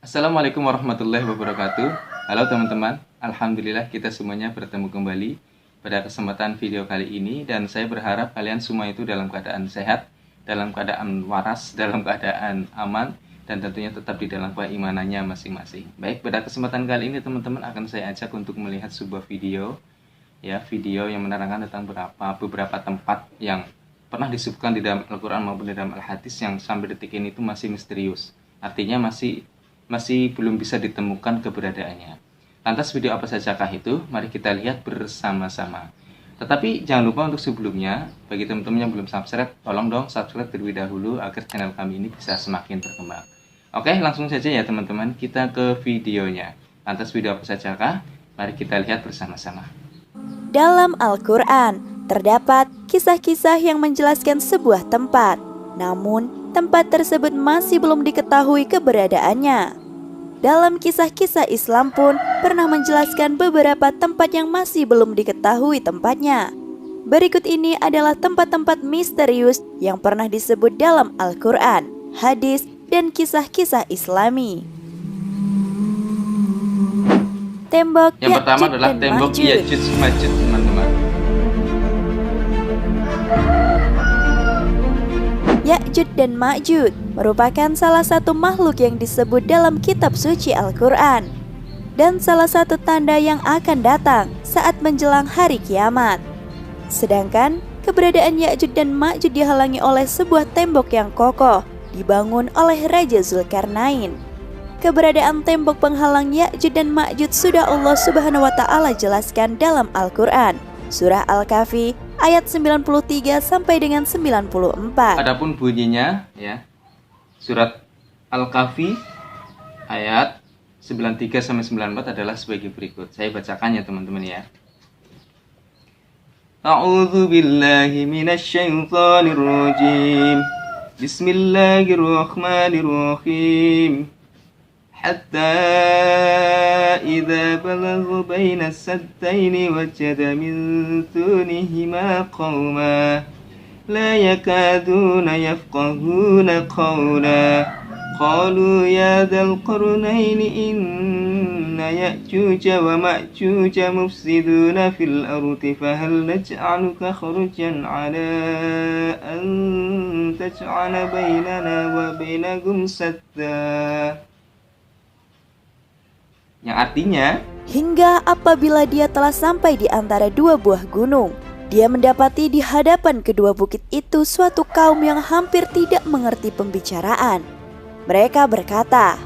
Assalamualaikum warahmatullahi wabarakatuh. Halo teman-teman, Alhamdulillah kita semuanya bertemu kembali pada kesempatan video kali ini. Dan saya berharap kalian semua itu dalam keadaan sehat, dalam keadaan waras, dalam keadaan aman, dan tentunya tetap di dalam keimanannya masing-masing. Baik, pada kesempatan kali ini teman-teman akan saya ajak untuk melihat sebuah video yang menerangkan tentang beberapa tempat yang pernah disebutkan di dalam Al-Quran maupun di dalam Al-Hadis yang sampai detik ini itu masih misterius. Artinya masih belum bisa ditemukan keberadaannya. Lantas video apa sajakah itu? Mari kita lihat bersama-sama. Tetapi jangan lupa untuk sebelumnya, bagi teman-teman yang belum subscribe, tolong dong subscribe terlebih dahulu agar channel kami ini bisa semakin berkembang. Oke, langsung saja ya teman-teman, kita ke videonya. Lantas video apa sajakah? Mari kita lihat bersama-sama. Dalam Al-Quran, terdapat kisah-kisah yang menjelaskan sebuah tempat. Namun, tempat tersebut masih belum diketahui keberadaannya. Dalam kisah-kisah Islam pun pernah menjelaskan beberapa tempat yang masih belum diketahui tempatnya. Berikut ini adalah tempat-tempat misterius yang pernah disebut dalam Al-Quran, hadis, dan kisah-kisah Islami. Tembok Yang pertama Ya'juj adalah dan tembok Ma'juj. Ya'juj Ma'juj, teman-teman. Ya'juj dan Ma'juj merupakan salah satu makhluk yang disebut dalam kitab suci Al-Quran dan salah satu tanda yang akan datang saat menjelang hari kiamat. Sedangkan keberadaan Ya'juj dan Ma'juj dihalangi oleh sebuah tembok yang kokoh dibangun oleh Raja Zulkarnain. Keberadaan tembok penghalang Ya'juj dan Ma'juj sudah Allah Subhanahu wa taala jelaskan dalam Al-Quran, surah Al-Kahfi ayat 93 sampai dengan 94. Adapun bunyinya ya, surat Al-Kahfi ayat 93 sampai 94 adalah sebagai berikut. Saya bacakan ya teman-teman ya. A'udzu billahi minasyaitonir rajim. Bismillahirrahmanirrahim. حتى إذا بلغ بين السدين وجد من دونهما قوما لا يكادون يفقهون قولا قالوا يا ذا القرنين إن يأجوج ومأجوج مفسدون في الأرض فهل نجعلك خرجا على أن تجعل بيننا وبينهم سدا. Yang artinya, Hingga apabila dia telah sampai di antara dua buah gunung, dia mendapati di hadapan kedua bukit itu suatu kaum yang hampir tidak mengerti pembicaraan. Mereka berkata,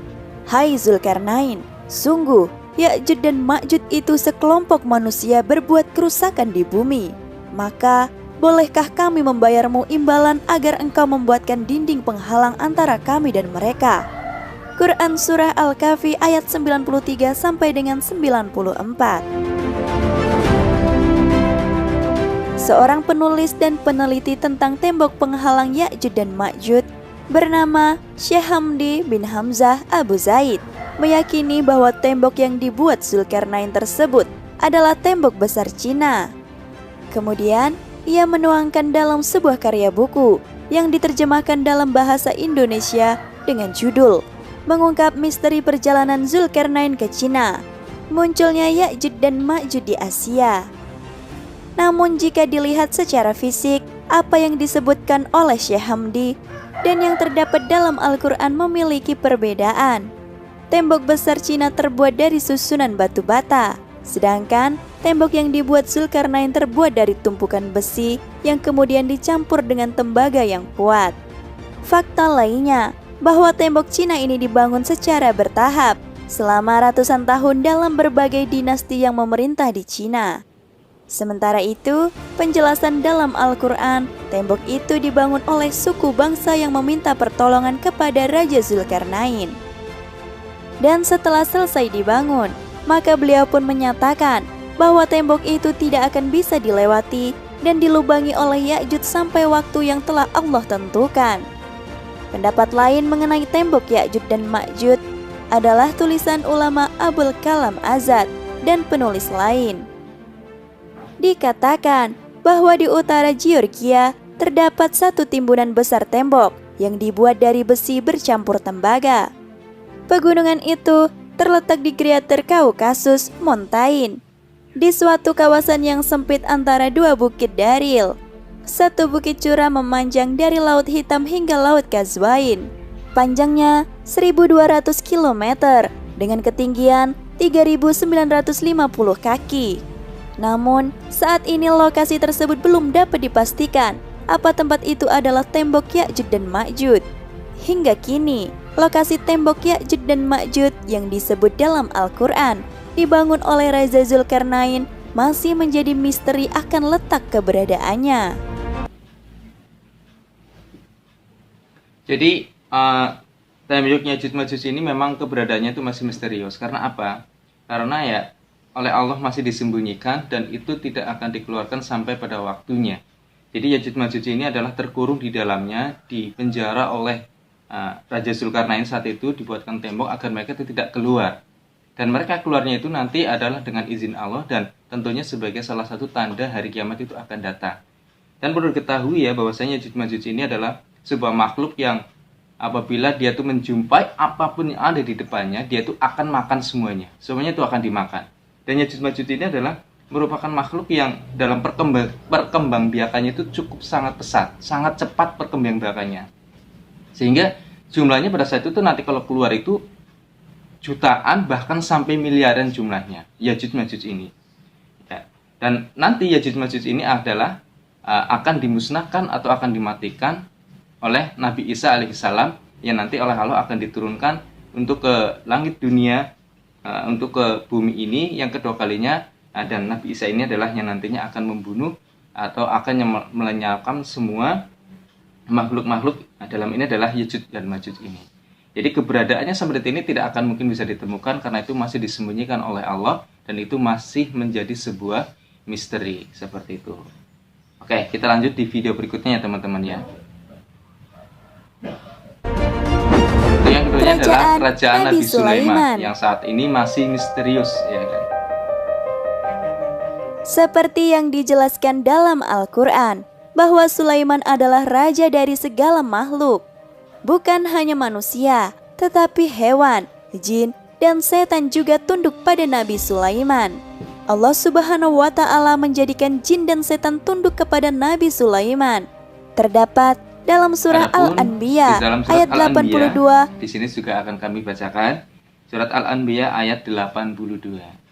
"Hai Zulkarnain, sungguh Ya'juj dan Ma'juj itu sekelompok manusia berbuat kerusakan di bumi. Maka, bolehkah kami membayarmu imbalan agar engkau membuatkan dinding penghalang antara kami dan mereka?" Quran Surah Al-Kahfi ayat 93 sampai dengan 94. Seorang penulis dan peneliti tentang tembok penghalang Ya'juj dan Ma'juj bernama Syekh Hamdi bin Hamzah Abu Zaid meyakini bahwa tembok yang dibuat Zulkarnain tersebut adalah tembok besar Cina. Kemudian, ia menuangkan dalam sebuah karya buku yang diterjemahkan dalam bahasa Indonesia dengan judul Mengungkap Misteri Perjalanan Zulkarnain ke Cina, munculnya Ya'juj dan Ma'juj di Asia. Namun jika dilihat secara fisik, apa yang disebutkan oleh Syekh Hamdi dan yang terdapat dalam Al-Quran memiliki perbedaan. Tembok besar Cina terbuat dari susunan batu bata, sedangkan tembok yang dibuat Zulkarnain terbuat dari tumpukan besi yang kemudian dicampur dengan tembaga yang kuat. Fakta lainnya, bahwa tembok Cina ini dibangun secara bertahap selama ratusan tahun dalam berbagai dinasti yang memerintah di Cina. Sementara itu, penjelasan dalam Al-Quran, tembok itu dibangun oleh suku bangsa yang meminta pertolongan kepada Raja Zulkarnain. Dan setelah selesai dibangun, maka beliau pun menyatakan bahwa tembok itu tidak akan bisa dilewati dan dilubangi oleh Ya'juj sampai waktu yang telah Allah tentukan. Pendapat lain mengenai tembok Ya'juj dan Ma'juj adalah tulisan ulama Abul Kalam Azad dan penulis lain. Dikatakan bahwa di utara Georgia terdapat satu timbunan besar tembok yang dibuat dari besi bercampur tembaga. Pegunungan itu terletak di Greater Caucasus Mountain, di suatu kawasan yang sempit antara dua bukit Daril. Satu bukit curam memanjang dari Laut Hitam hingga Laut Qazwain. Panjangnya 1.200 km dengan ketinggian 3.950 kaki. Namun, saat ini lokasi tersebut belum dapat dipastikan apa tempat itu adalah tembok Ya'juj dan Ma'juj. Hingga kini, lokasi tembok Ya'juj dan Ma'juj yang disebut dalam Al-Quran dibangun oleh Raja Zulkarnain masih menjadi misteri akan letak keberadaannya. Jadi, tembok Ya'juj Ma'juj ini memang keberadaannya itu masih misterius. Karena apa? Karena ya oleh Allah masih disembunyikan dan itu tidak akan dikeluarkan sampai pada waktunya. Jadi Ya'juj Ma'juj ini adalah terkurung di dalamnya, dipenjara oleh Raja Zulkarnain saat itu, dibuatkan tembok agar mereka tidak keluar. Dan mereka keluarnya itu nanti adalah dengan izin Allah dan tentunya sebagai salah satu tanda hari kiamat itu akan datang. Dan perlu diketahui ya bahwasanya Ya'juj Ma'juj ini adalah sebuah makhluk yang apabila dia itu menjumpai apapun yang ada di depannya, dia itu akan makan semuanya. Semuanya itu akan dimakan. Dan Ya'juj Ma'juj ini adalah merupakan makhluk yang dalam perkembangbiakannya itu cukup sangat pesat, sangat cepat perkembangbiakannya. Sehingga jumlahnya pada saat itu nanti kalau keluar itu jutaan bahkan sampai miliaran jumlahnya Ya'juj Ma'juj ini. Ya. Dan nanti Ya'juj Ma'juj ini adalah akan dimusnahkan atau akan dimatikan oleh Nabi Isa alaihissalam yang nanti oleh Allah akan diturunkan untuk ke langit dunia, untuk ke bumi ini yang kedua kalinya. Dan Nabi Isa ini adalah yang nantinya akan membunuh atau akan melenyapkan semua makhluk-makhluk dalam ini adalah Ya'juj dan Ma'juj ini. Jadi keberadaannya sampai detik ini tidak akan mungkin bisa ditemukan karena itu masih disembunyikan oleh Allah dan itu masih menjadi sebuah misteri seperti itu. Oke, kita lanjut di video berikutnya ya teman-teman ya. Yang keduanya adalah kerajaan Nabi Sulaiman yang saat ini masih misterius ya kan. Seperti yang dijelaskan dalam Al-Quran, bahwa Sulaiman adalah raja dari segala makhluk. Bukan hanya manusia, tetapi hewan, jin, dan setan juga tunduk pada Nabi Sulaiman. Allah Subhanahu wa Ta'ala menjadikan jin dan setan tunduk kepada Nabi Sulaiman. Terdapat dalam surah Al-Anbiya ayat 82. Di sini juga akan kami bacakan surat Al-Anbiya ayat 82.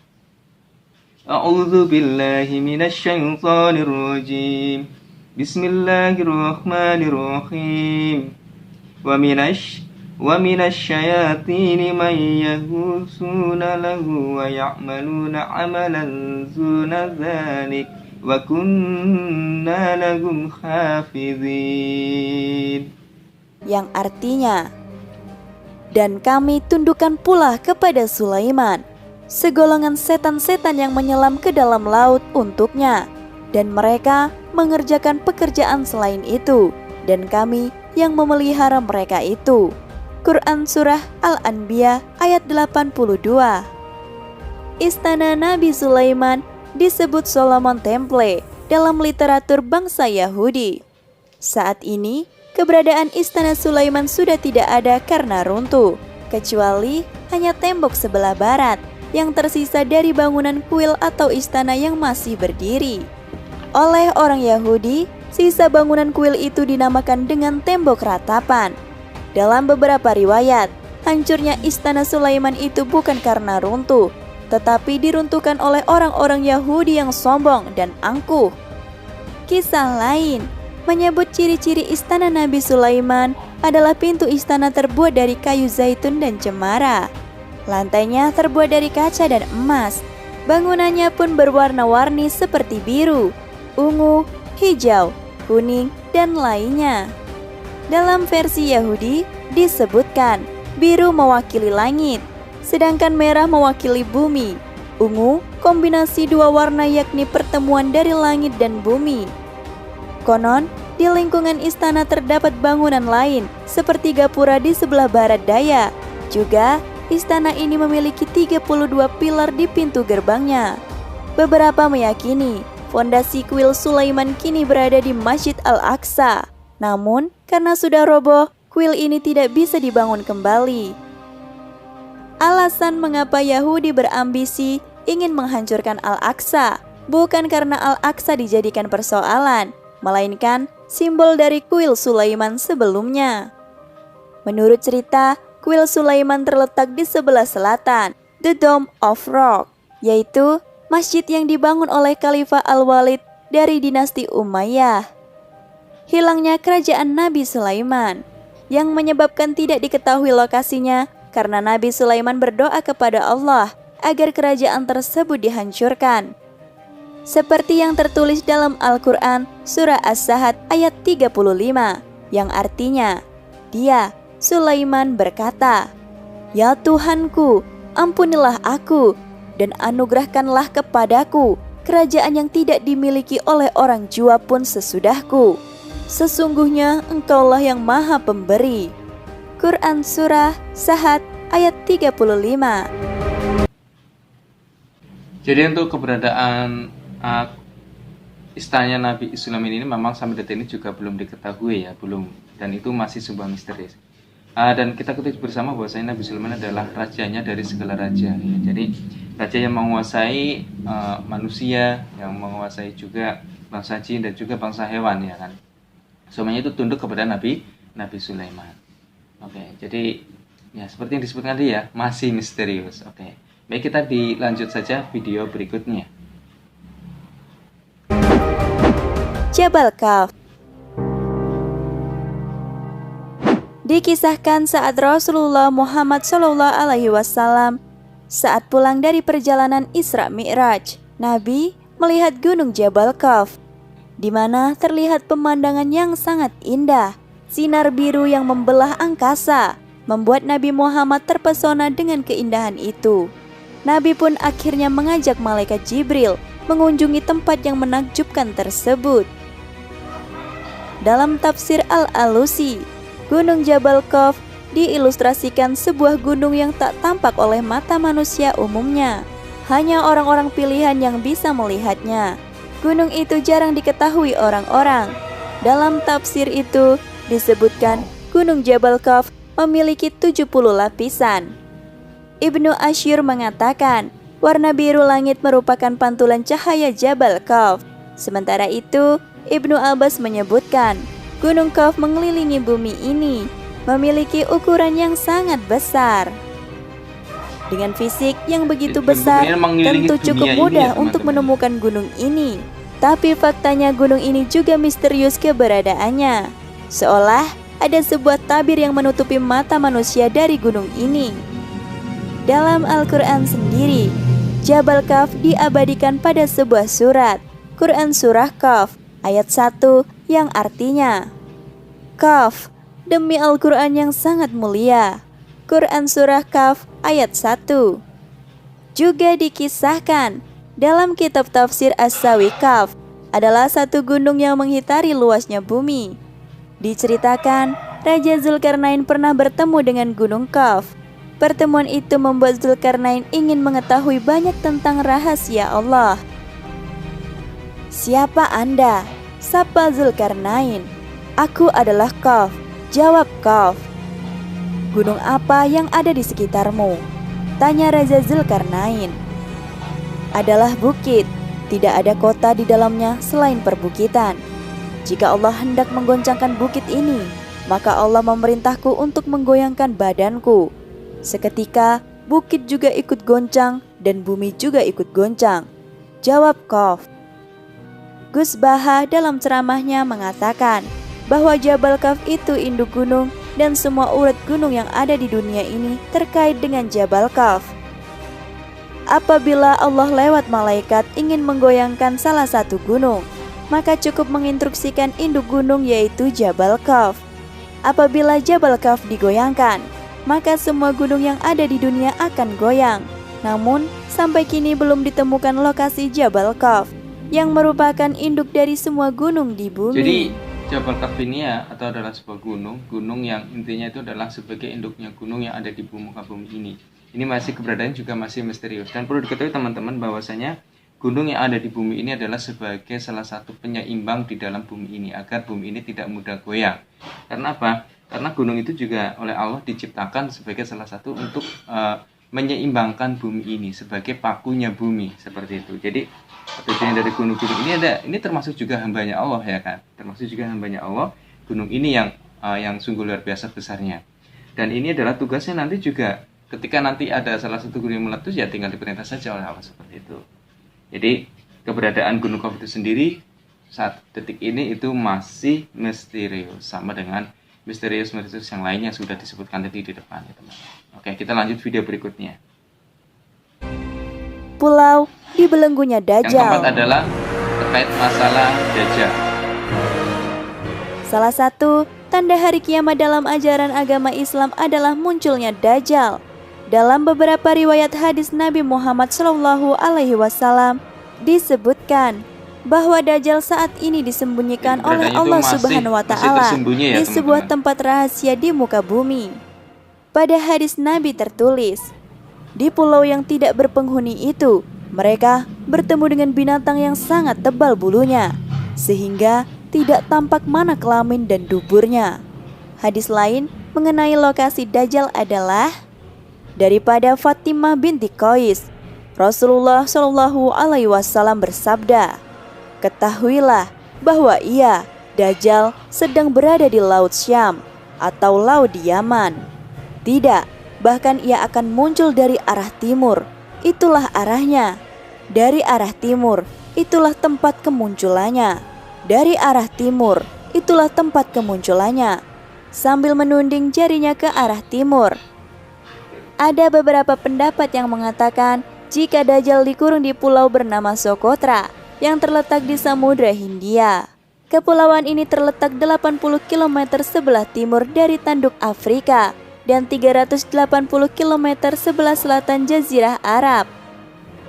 A'udzu billahi minasy syaithanir rajim. Bismillahirrahmanirrahim. Wa minasy syayatini man yahusuna lahu wa ya'maluna 'amalan duna dzalik wa kunna lahum hafizin. Yang artinya, dan kami tundukkan pula kepada Sulaiman segolongan setan-setan yang menyelam ke dalam laut untuknya, dan mereka mengerjakan pekerjaan selain itu, dan kami yang memelihara mereka itu. Quran Surah Al-Anbiya ayat 82. Istana Nabi Sulaiman disebut Solomon Temple dalam literatur bangsa Yahudi. Saat ini, keberadaan Istana Sulaiman sudah tidak ada karena runtuh, kecuali hanya tembok sebelah barat yang tersisa dari bangunan kuil atau istana yang masih berdiri. Oleh orang Yahudi, sisa bangunan kuil itu dinamakan dengan tembok ratapan. Dalam beberapa riwayat, hancurnya Istana Sulaiman itu bukan karena runtuh, tetapi diruntuhkan oleh orang-orang Yahudi yang sombong dan angkuh. Kisah lain menyebut ciri-ciri istana Nabi Sulaiman adalah pintu istana terbuat dari kayu zaitun dan cemara. Lantainya terbuat dari kaca dan emas. Bangunannya pun berwarna-warni seperti biru, ungu, hijau, kuning, dan lainnya. Dalam versi Yahudi disebutkan biru mewakili langit, sedangkan merah mewakili bumi. Ungu kombinasi dua warna yakni pertemuan dari langit dan bumi. Konon, di lingkungan istana terdapat bangunan lain seperti gapura di sebelah barat daya. Juga istana ini memiliki 32 pilar di pintu gerbangnya. Beberapa meyakini fondasi kuil Sulaiman kini berada di Masjid Al-Aqsa. Namun, karena sudah roboh, kuil ini tidak bisa dibangun kembali. alasan mengapa Yahudi berambisi ingin menghancurkan Al-Aqsa bukan karena Al-Aqsa dijadikan persoalan, melainkan simbol dari kuil Sulaiman sebelumnya. Menurut cerita, kuil Sulaiman terletak di sebelah selatan, The Dome of Rock, yaitu masjid yang dibangun oleh Khalifah Al-Walid dari dinasti Umayyah. Hilangnya kerajaan Nabi Sulaiman yang menyebabkan tidak diketahui lokasinya karena Nabi Sulaiman berdoa kepada Allah agar kerajaan tersebut dihancurkan. Seperti yang tertulis dalam Al-Quran Surah As-Sahat ayat 35, yang artinya, dia, Sulaiman berkata, "Ya Tuhanku, ampunilah aku dan anugerahkanlah kepadaku kerajaan yang tidak dimiliki oleh orang jua pun sesudahku. Sesungguhnya Engkaulah yang Maha Pemberi." Quran Surah Sahat ayat 35. Jadi untuk keberadaan istana Nabi Sulaiman ini memang sampai detik ini juga belum diketahui ya, dan itu masih sebuah misteri. Dan kita ketahui bersama bahwasanya Nabi Sulaiman adalah rajanya dari segala raja ya. Jadi raja yang menguasai manusia, yang menguasai juga bangsa jin dan juga bangsa hewan ya kan. Semuanya itu tunduk kepada Nabi Sulaiman. Oke, jadi ya seperti yang disebutkan tadi ya, masih misterius. Oke. Baik, kita dilanjut saja video berikutnya. Jabal Kaf. Dikisahkan saat Rasulullah Muhammad SAW saat pulang dari perjalanan Isra Mi'raj, Nabi melihat gunung Jabal Kaf, di mana terlihat pemandangan yang sangat indah. Sinar biru yang membelah angkasa membuat Nabi Muhammad terpesona dengan keindahan itu. Nabi pun akhirnya mengajak malaikat Jibril mengunjungi tempat yang menakjubkan tersebut. Dalam tafsir Al-Alusi, Gunung Jabal Kaf diilustrasikan sebuah gunung yang tak tampak oleh mata manusia umumnya. Hanya orang-orang pilihan yang bisa melihatnya. Gunung itu jarang diketahui orang-orang. Dalam tafsir itu disebutkan Gunung Jabal Kaf memiliki 70 lapisan. Ibnu Ashir mengatakan, warna biru langit merupakan pantulan cahaya Jabal Kaf. Sementara itu, Ibnu Abbas menyebutkan, Gunung Kaf mengelilingi bumi ini memiliki ukuran yang sangat besar. Dengan fisik yang begitu besar, tentu cukup mudah untuk menemukan gunung ini. Tapi faktanya gunung ini juga misterius keberadaannya. Seolah ada sebuah tabir yang menutupi mata manusia dari gunung ini. Dalam Al-Quran sendiri, Jabal Kaf diabadikan pada sebuah surat, Quran Surah Kaf, ayat 1 yang artinya, Kaf, demi Al-Quran yang sangat mulia. Quran Surah Kaf, ayat 1. Juga dikisahkan, dalam kitab tafsir As-Sawi Kaf, adalah satu gunung yang menghitari luasnya bumi. Diceritakan, Raja Zulkarnain pernah bertemu dengan Gunung Kaf. Pertemuan itu membuat Zulkarnain ingin mengetahui banyak tentang rahasia Allah. "Siapa Anda?" sapa Zulkarnain. "Aku adalah Kaf," jawab Kaf. "Gunung apa yang ada di sekitarmu?" tanya Raja Zulkarnain. "Adalah bukit, tidak ada kota di dalamnya selain perbukitan. Jika Allah hendak menggoncangkan bukit ini, maka Allah memerintahku untuk menggoyangkan badanku. Seketika bukit juga ikut goncang dan bumi juga ikut goncang," jawab Kaf. Gus Baha dalam ceramahnya mengatakan bahwa Jabal Kaf itu induk gunung dan semua urat gunung yang ada di dunia ini terkait dengan Jabal Kaf. Apabila Allah lewat malaikat ingin menggoyangkan salah satu gunung, maka cukup menginstruksikan induk gunung yaitu Jabal Kaf. Apabila Jabal Kaf digoyangkan, maka semua gunung yang ada di dunia akan goyang. Namun, sampai kini belum ditemukan lokasi Jabal Kaf, yang merupakan induk dari semua gunung di bumi. Jadi, Jabal Kaf ini ya, atau adalah sebuah gunung yang intinya itu adalah sebagai induknya gunung yang ada di muka bumi ini. Ini masih keberadaan juga masih misterius. Dan perlu diketahui teman-teman bahwasanya gunung yang ada di bumi ini adalah sebagai salah satu penyeimbang di dalam bumi ini, agar bumi ini tidak mudah goyang. Karena apa? Karena gunung itu juga oleh Allah diciptakan sebagai salah satu untuk menyeimbangkan bumi ini sebagai pakunya bumi, seperti itu. Jadi tujuan dari gunung-gunung ini termasuk juga hambanya Allah, ya kan, termasuk juga hambanya Allah. Gunung ini yang sungguh luar biasa besarnya, dan ini adalah tugasnya nanti juga ketika nanti ada salah satu gunung yang meletus, ya tinggal diperintah saja oleh Allah, seperti itu. Jadi keberadaan Gunung Khafid itu sendiri saat detik ini itu masih misterius, sama dengan misterius yang lainnya yang sudah disebutkan tadi di depan, ya teman. Oke, kita lanjut video berikutnya. Pulau di belenggunya Yang Dajjal. keempat adalah terkait masalah Dajjal. Salah satu tanda hari kiamat dalam ajaran agama Islam adalah munculnya Dajjal. Dalam beberapa riwayat hadis Nabi Muhammad SAW disebutkan bahwa Dajjal saat ini disembunyikan oleh Allah Subhanahu wa Ta'ala di sebuah tempat rahasia di muka bumi. Pada hadis Nabi tertulis, di pulau yang tidak berpenghuni itu, mereka bertemu dengan binatang yang sangat tebal bulunya, sehingga tidak tampak mana kelamin dan duburnya. Hadis lain mengenai lokasi Dajjal adalah daripada Fatimah binti Qais. Rasulullah SAW bersabda, "Ketahuilah bahwa ia, Dajjal, sedang berada di Laut Syam atau Laut di Yaman. Tidak, bahkan ia akan muncul dari arah timur. Itulah arahnya. Dari arah timur, itulah tempat kemunculannya. Dari arah timur, itulah tempat kemunculannya." Sambil menunding jarinya ke arah timur. Ada beberapa pendapat yang mengatakan jika Dajjal dikurung di pulau bernama Socotra yang terletak di Samudra Hindia. Kepulauan ini terletak 80 km sebelah timur dari tanduk Afrika dan 380 km sebelah selatan Jazirah Arab.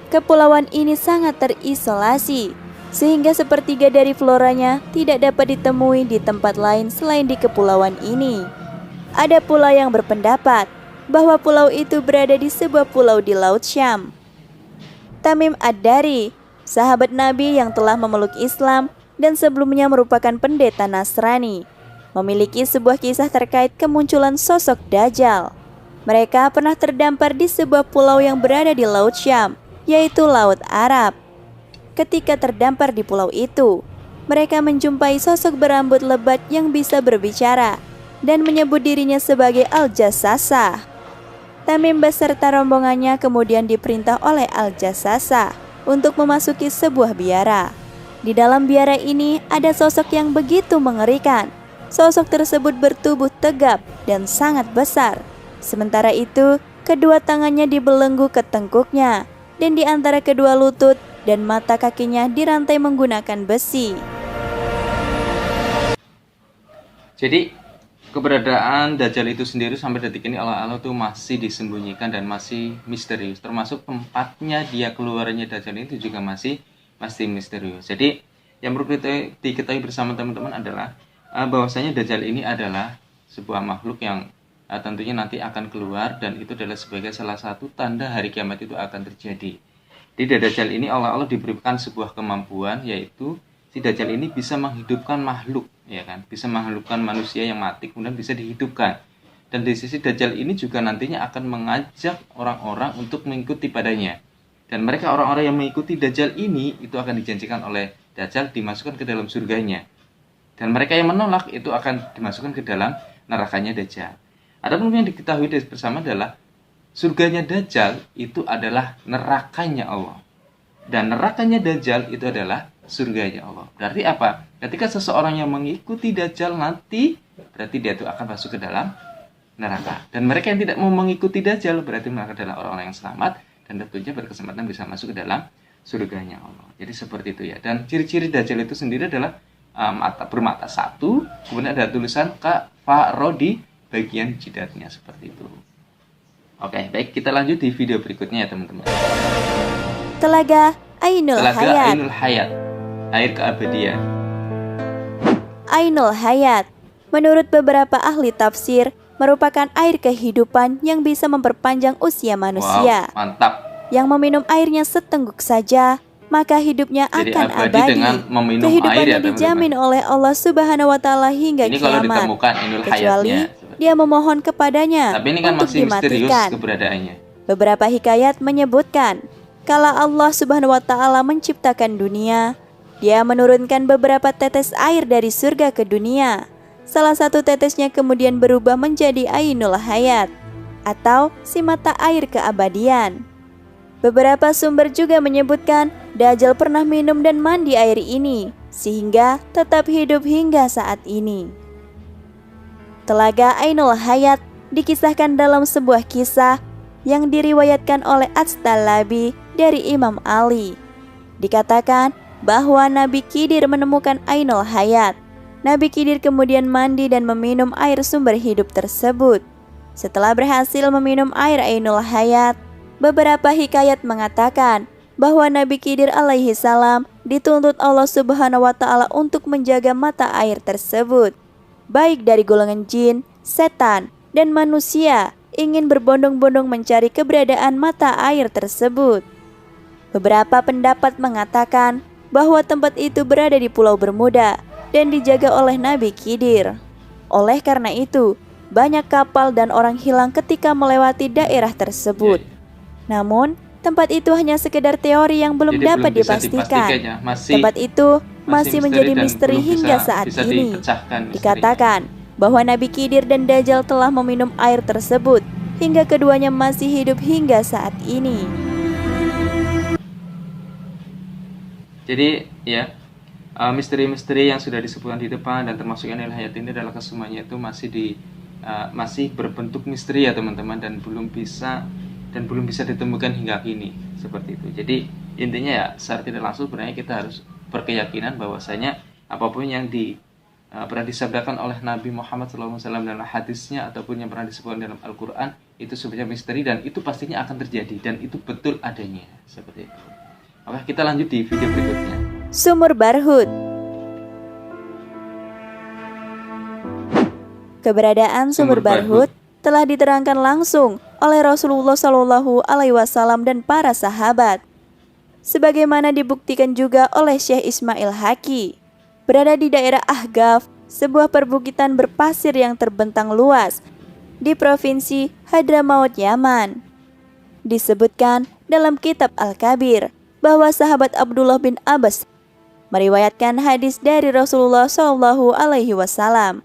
Kepulauan ini sangat terisolasi, sehingga sepertiga dari floranya tidak dapat ditemui di tempat lain selain di kepulauan ini. Ada pula yang berpendapat bahwa pulau itu berada di sebuah pulau di Laut Syam. Tamim Ad-Dari, sahabat Nabi yang telah memeluk Islam dan sebelumnya merupakan pendeta Nasrani, memiliki sebuah kisah terkait kemunculan sosok Dajjal. Mereka pernah terdampar di sebuah pulau yang berada di Laut Syam, yaitu Laut Arab. Ketika terdampar di pulau itu, mereka menjumpai sosok berambut lebat yang bisa berbicara dan menyebut dirinya sebagai Al-Jassasah. Tamim beserta rombongannya kemudian diperintah oleh Al-Jassasah untuk memasuki sebuah biara. Di dalam biara ini ada sosok yang begitu mengerikan. Sosok tersebut bertubuh tegap dan sangat besar. Sementara itu, kedua tangannya dibelenggu ke tengkuknya, dan di antara kedua lutut dan mata kakinya dirantai menggunakan besi. Jadi keberadaan Dajjal itu sendiri sampai detik ini Allah itu masih disembunyikan dan masih misterius. Termasuk tempatnya dia keluarnya Dajjal itu juga masih misterius. Jadi yang perlu diketahui bersama teman-teman adalah bahwasanya Dajjal ini adalah sebuah makhluk yang tentunya nanti akan keluar, dan itu adalah sebagai salah satu tanda hari kiamat itu akan terjadi. Di Dajjal ini Allah diberikan sebuah kemampuan, yaitu si Dajjal ini bisa menghidupkan makhluk, ya kan, bisa menghidupkan manusia yang mati kemudian bisa dihidupkan. Dan di sisi Dajjal ini juga nantinya akan mengajak orang-orang untuk mengikuti padanya. Dan mereka orang-orang yang mengikuti Dajjal ini itu akan dijanjikan oleh Dajjal dimasukkan ke dalam surganya. Dan mereka yang menolak itu akan dimasukkan ke dalam nerakanya Dajjal. Adapun yang diketahui bersama adalah surganya Dajjal itu adalah nerakanya Allah. Dan nerakanya Dajjal itu adalah surganya Allah. Berarti apa? Ketika seseorang yang mengikuti Dajjal nanti, berarti dia itu akan masuk ke dalam neraka. Dan mereka yang tidak mau mengikuti Dajjal, berarti mereka adalah orang-orang yang selamat dan tentunya berkesempatan bisa masuk ke dalam surganya Allah. Jadi seperti itu ya. Dan ciri-ciri Dajjal itu sendiri adalah bermata satu, kemudian ada tulisan kafaro di bagian jidatnya, seperti itu. Oke, baik, kita lanjut di video berikutnya ya teman-teman. Telaga Ainul Hayat, air keabadian. Ainul Hayat, menurut beberapa ahli tafsir, merupakan air kehidupan yang bisa memperpanjang usia manusia. Wow, mantap. Yang meminum airnya setengguk saja, maka hidupnya jadi akan abadi. Kehidupannya dijamin oleh Allah Subhanahu wa Ta'ala hingga ini kiamat. Kalau ditemukan Ainul kecuali Hayatnya, dia memohon kepadanya tapi ini kan untuk masih misterius dimatikan. keberadaannya. Beberapa hikayat menyebutkan, kala Allah Subhanahu wa Ta'ala menciptakan dunia, Dia menurunkan beberapa tetes air dari surga ke dunia. Salah satu tetesnya kemudian berubah menjadi Ainul Hayat, atau si mata air keabadian. Beberapa sumber juga menyebutkan Dajjal pernah minum dan mandi air ini, sehingga tetap hidup hingga saat ini. Telaga Ainul Hayat dikisahkan dalam sebuah kisah yang diriwayatkan oleh At-Talabi dari Imam Ali. Dikatakan bahwa Nabi Khidir menemukan Ainul Hayat. Nabi Khidir kemudian mandi dan meminum air sumber hidup tersebut. Setelah berhasil meminum air Ainul Hayat, beberapa hikayat mengatakan bahwa Nabi Khidir alaihi salam dituntut Allah Subhanahu wa Ta'ala untuk menjaga mata air tersebut. Baik dari golongan jin, setan, dan manusia ingin berbondong-bondong mencari keberadaan mata air tersebut. Beberapa pendapat mengatakan bahwa tempat itu berada di Pulau Bermuda dan dijaga oleh Nabi Khidir. Oleh karena itu, banyak kapal dan orang hilang ketika melewati daerah tersebut. Namun, tempat itu hanya sekedar teori yang belum dapat dipastikan. Tempat itu masih menjadi misteri hingga saat ini. Dikatakan bahwa Nabi Khidir dan Dajjal telah meminum air tersebut hingga keduanya masih hidup hingga saat ini. Jadi ya, misteri-misteri yang sudah disebutkan di depan dan termasuk Ainul Hayat ini adalah kesemuanya itu masih berbentuk misteri ya teman-teman, dan belum bisa ditemukan hingga kini seperti itu. Jadi intinya ya, secara tidak langsung sebenarnya kita harus berkeyakinan bahwasanya apapun yang pernah disabdakan oleh Nabi Muhammad SAW dalam hadisnya ataupun yang pernah disebutkan dalam Al-Quran itu sebenarnya misteri dan itu pastinya akan terjadi dan itu betul adanya seperti itu. Oke, kita lanjut di video berikutnya. Sumur Barhut. Keberadaan Sumur Barhut telah diterangkan langsung oleh Rasulullah SAW dan para sahabat, sebagaimana dibuktikan juga oleh Syekh Ismail Haqi. Berada di daerah Ahqaf, sebuah perbukitan berpasir yang terbentang luas di provinsi Hadramaut, Yaman. Disebutkan dalam kitab Al-Kabir bahwa sahabat Abdullah bin Abbas meriwayatkan hadis dari Rasulullah SAW.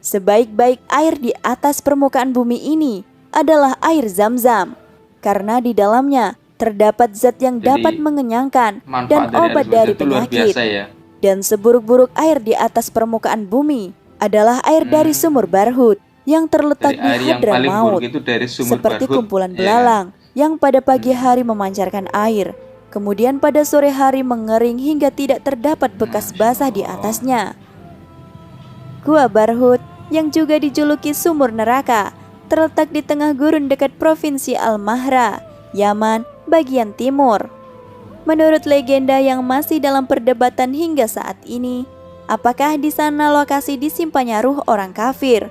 Sebaik-baik air di atas permukaan bumi ini adalah air Zam-Zam, karena di dalamnya terdapat zat yang dapat mengenyangkan dan obat dari penyakit. Dan seburuk-buruk air di atas permukaan bumi adalah air dari Sumur Barhut yang terletak di Hadramaut, seperti kumpulan belalang yang pada pagi hari memancarkan air, kemudian pada sore hari mengering hingga tidak terdapat bekas basah di atasnya. Gua Barhut yang juga dijuluki Sumur Neraka terletak di tengah gurun dekat provinsi Al-Mahra, Yaman, bagian timur. Menurut legenda yang masih dalam perdebatan hingga saat ini, apakah di sana lokasi disimpannya ruh orang kafir?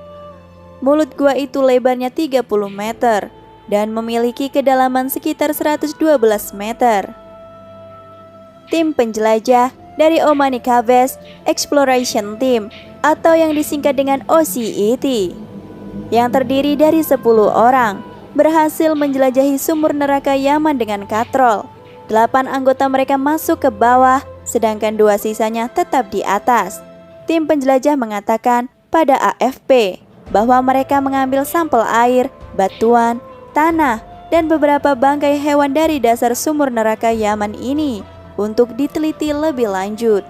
Mulut gua itu lebarnya 30 meter dan memiliki kedalaman sekitar 112 meter. Tim penjelajah dari Omani Caves Exploration Team atau yang disingkat dengan OCET, yang terdiri dari 10 orang, berhasil menjelajahi sumur neraka Yaman dengan katrol. 8 anggota mereka masuk ke bawah, sedangkan 2 sisanya tetap di atas. Tim penjelajah mengatakan pada AFP bahwa mereka mengambil sampel air, batuan, tanah, dan beberapa bangkai hewan dari dasar sumur neraka Yaman ini untuk diteliti lebih lanjut.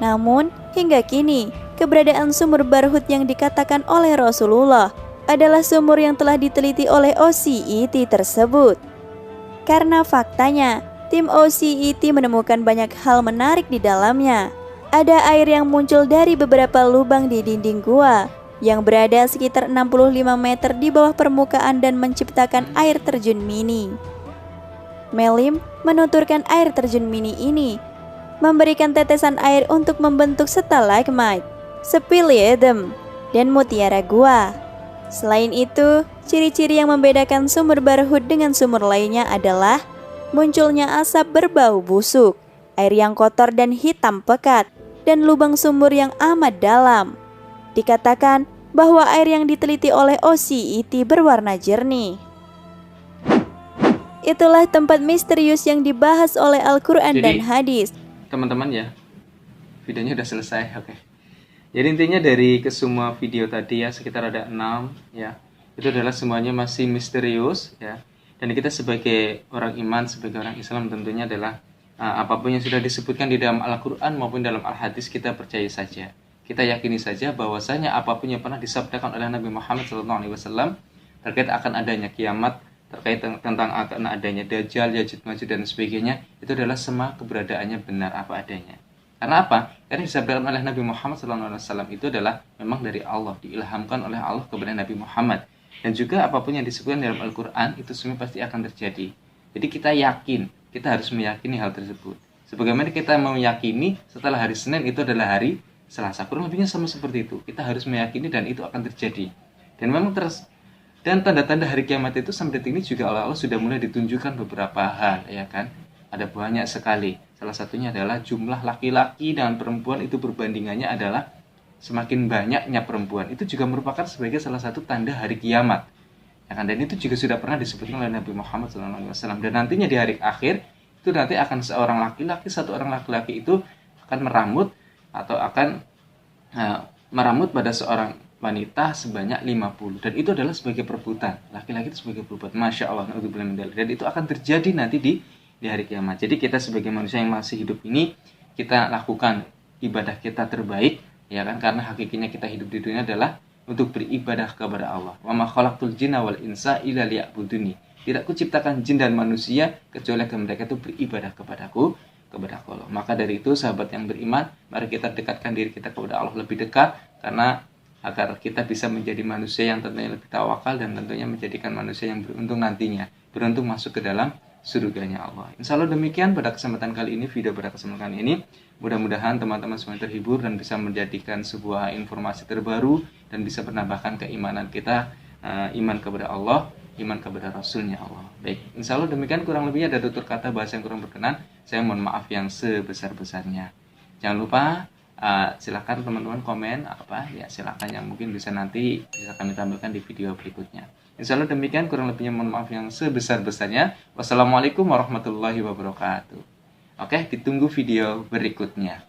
Namun, hingga kini, keberadaan Sumur Barhut yang dikatakan oleh Rasulullah adalah sumur yang telah diteliti oleh OCET tersebut. Karena faktanya, tim OCET menemukan banyak hal menarik di dalamnya. Ada air yang muncul dari beberapa lubang di dinding gua yang berada sekitar 65 meter di bawah permukaan dan menciptakan air terjun mini. Melim menuturkan air terjun mini ini memberikan tetesan air untuk membentuk stalagmite, speleothem, dan mutiara gua. Selain itu, ciri-ciri yang membedakan Sumur Barhut dengan sumur lainnya adalah munculnya asap berbau busuk, air yang kotor dan hitam pekat, dan lubang sumur yang amat dalam. Dikatakan bahwa air yang diteliti oleh OCET berwarna jernih. Itulah tempat misterius yang dibahas oleh Al-Quran dan hadis. Teman-teman ya, videonya udah selesai, oke. Jadi intinya dari kesemua video tadi ya, sekitar ada 6 ya, itu adalah semuanya masih misterius ya. Dan kita sebagai orang iman, sebagai orang Islam tentunya adalah apapun yang sudah disebutkan di dalam Al-Quran maupun dalam Al-Hadis kita percaya saja. Kita yakini saja bahwasanya apapun yang pernah disabdakan oleh Nabi Muhammad SAW terkait akan adanya kiamat, terkait tentang akan adanya Dajjal, Ya'juj, Ma'juj dan sebagainya, itu adalah semua keberadaannya benar apa adanya. Karena apa? Karena disabdakan oleh Nabi Muhammad SAW itu adalah memang dari Allah, diilhamkan oleh Allah kepada Nabi Muhammad. Dan juga apapun yang disebutkan dalam Al-Quran itu semua pasti akan terjadi. Jadi kita yakin, kita harus meyakini hal tersebut. Sebagaimana kita meyakini setelah hari Senin itu adalah hari Selasa, kurang lebihnya sama seperti itu. Kita harus meyakini dan itu akan terjadi. Dan memang dan tanda-tanda hari kiamat itu sampai detik ini juga Allah sudah mulai ditunjukkan beberapa hal, ya kan? Ada banyak sekali. Salah satunya adalah jumlah laki-laki dan perempuan itu berbandingannya adalah semakin banyaknya perempuan. Itu juga merupakan sebagai salah satu tanda hari kiamat. Ya kan? Dan itu juga sudah pernah disebutkan oleh Nabi Muhammad SAW. Dan nantinya di hari akhir itu nanti akan satu orang laki-laki itu akan meramut atau akan meramut pada seorang wanita sebanyak 50, dan itu adalah sebagai perebutan, laki-laki itu sebagai perebutan. Masya Allah, dan itu akan terjadi nanti di hari kiamat. Jadi kita sebagai manusia yang masih hidup ini, kita lakukan ibadah kita terbaik, ya kan, karena hakikinya kita hidup di dunia adalah untuk beribadah kepada Allah. Wa ma khalaqtul jinna wal insa illa liya'buduni. Tidak kuciptakan jin dan manusia kecuali agar mereka itu beribadah kepadaku, kepada Allah. Maka dari itu sahabat yang beriman, mari kita dekatkan diri kita kepada Allah lebih dekat, karena agar kita bisa menjadi manusia yang tentunya lebih tawakal dan tentunya menjadikan manusia yang beruntung nantinya, beruntung masuk ke dalam surganya Allah. Insya Allah demikian pada kesempatan kali ini, video pada kesempatan kali ini. Mudah-mudahan teman-teman semua terhibur dan bisa menjadikan sebuah informasi terbaru dan bisa menambahkan keimanan kita, iman kepada Allah, iman kepada Rasulnya Allah. Baik, insya Allah demikian, kurang lebihnya ada tutur kata bahasa yang kurang berkenan, saya mohon maaf yang sebesar-besarnya. Jangan lupa silakan teman-teman komen apa ya, silakan yang mungkin bisa nanti bisa kami tampilkan di video berikutnya. Insya Allah demikian, kurang lebihnya mohon maaf yang sebesar-besarnya. Wassalamualaikum warahmatullahi wabarakatuh. Oke, ditunggu video berikutnya.